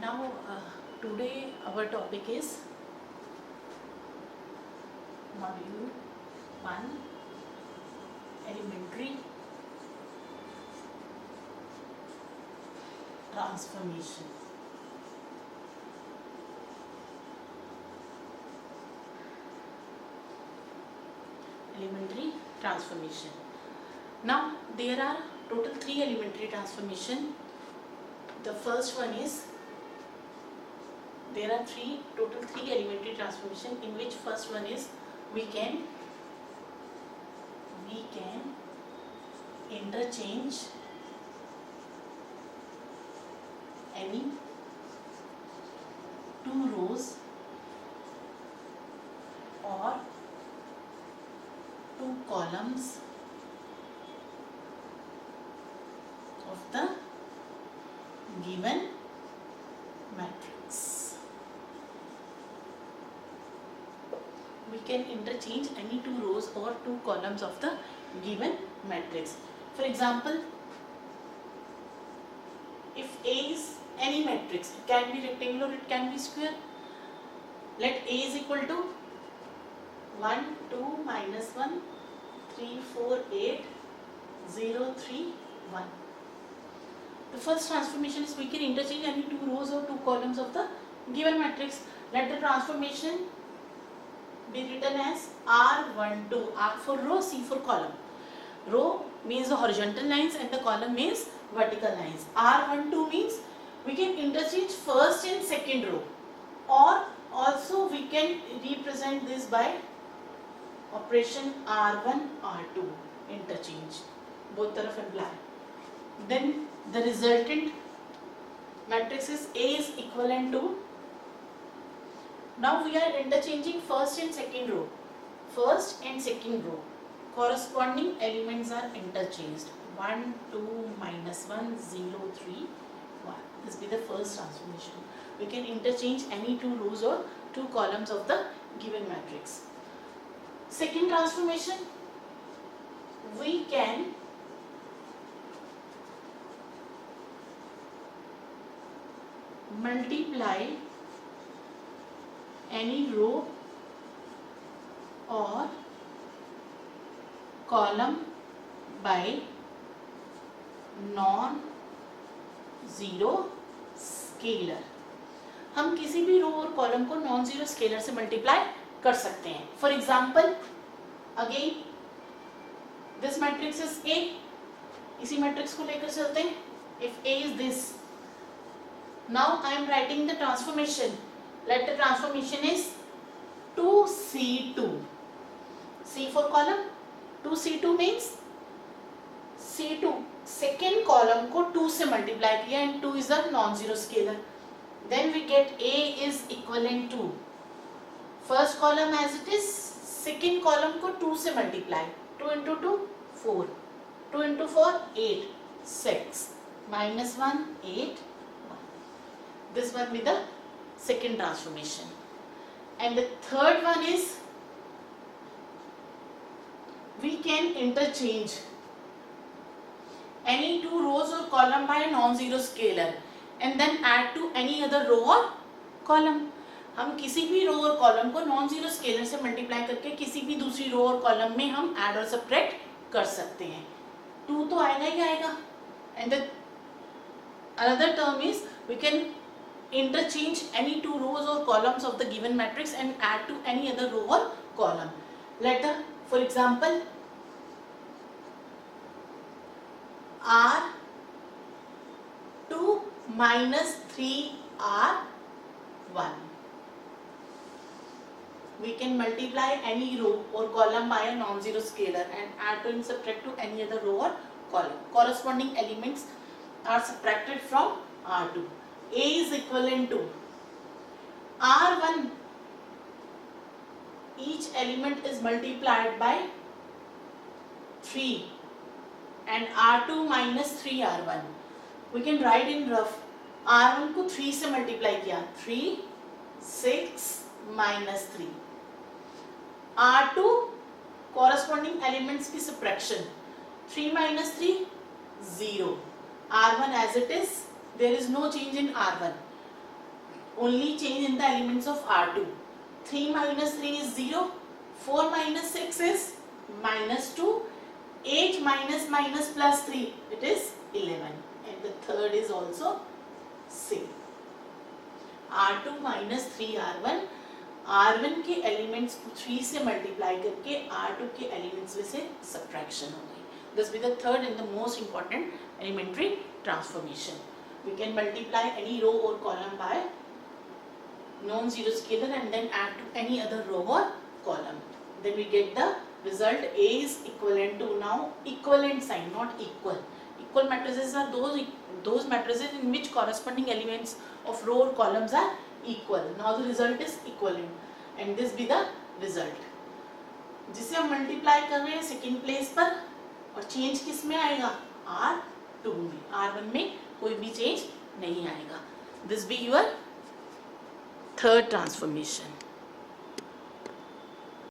Now, today our topic is module 1, elementary transformation. Elementary transformation. Now, there are total 3 elementary transformation. The first one is, there are total 3 elementary transformation, in which first one is we can interchange any 2 rows or 2 columns of the given matrix. We can interchange any 2 rows or 2 columns of the given matrix. For example, if A is any matrix, it can be rectangular, it can be square. Let A is equal to 1, 2, minus 1, 3, 4, 8, 0, 3, 1. The first transformation is we can interchange any 2 rows or 2 columns of the given matrix. Let the transformation be written as R12, R for row, C for column. Row means the horizontal lines and the column means vertical lines. R12 means we can interchange first and second row, or also we can represent this by operation R1, R2, interchange, both taraf imply. Then the resultant matrix is A is equivalent to, now we are interchanging first and second row. First and second row, corresponding elements are interchanged. 1, 2, minus 1, 0, 3, 1. This will be the first transformation. We can interchange any 2 rows or 2 columns of the given matrix. Second transformation, we can multiply any row or column by non-zero scalar. हम किसी भी रो और column को non zero scalar से multiply कर सकते हैं. For example, again this matrix is a. इसी मैट्रिक्स को लेकर चलते हैं. If A is this, now I am writing the transformation. Let the transformation is 2C2. C for column. 2C2 means C2 second column को 2 से multiply किया and 2 is a non-zero scalar. Then we get A is equivalent to first column as it is, second column को 2 से multiply. 2 into 2 4, 2 into 4 8, 6, minus 1 8. This one with the second transformation. And the third one is we can interchange any 2 rows or column by a non-zero scalar and then add to any other row or column. हम किसी भी रो और column को non zero scalar से multiply करके किसी भी दूसरी रो और कॉलम में हम ऐड और सब्ट्रैक्ट कर सकते हैं. 2 तो आएगा ही आएगा. And the another term is we can interchange any 2 rows or columns of the given matrix and add to any other row or column. Let the, for example, R2 minus 3R1. We can multiply any row or column by a non-zero scalar and add to and subtract to any other row or column. Corresponding elements are subtracted from R2. A is equivalent to R1, each element is multiplied by 3 and R2 minus 3R1. We can write in rough. R1 को 3 से multiply किया, 3, 6, minus 3. R2 corresponding elements की subtraction. 3 minus 3, 0. R1 as it is, there is no change in R1. only change in the elements of R2. 3 minus 3 is 0, 4 minus 6 is minus 2, 8 minus plus 3, it is 11, and the third is also same. R2 minus 3R1, R1 के elements 3 से multiply करके R2 के elements में से subtraction हो गई. This will be the third and the most important elementary transformation. We can multiply any row or column by non-zero scalar and then add to any other row or column. Then we get the result A is equivalent to, now equivalent sign, not equal. Equal matrices are those matrices in which corresponding elements of row or columns are equal. Now the result is equivalent and this be the result. जिसे हम multiply कर रहे हैं second place पर, और change किस में आएगा? R2 में. R1 में कोई भी चेंज नहीं आएगा. This be your third transformation.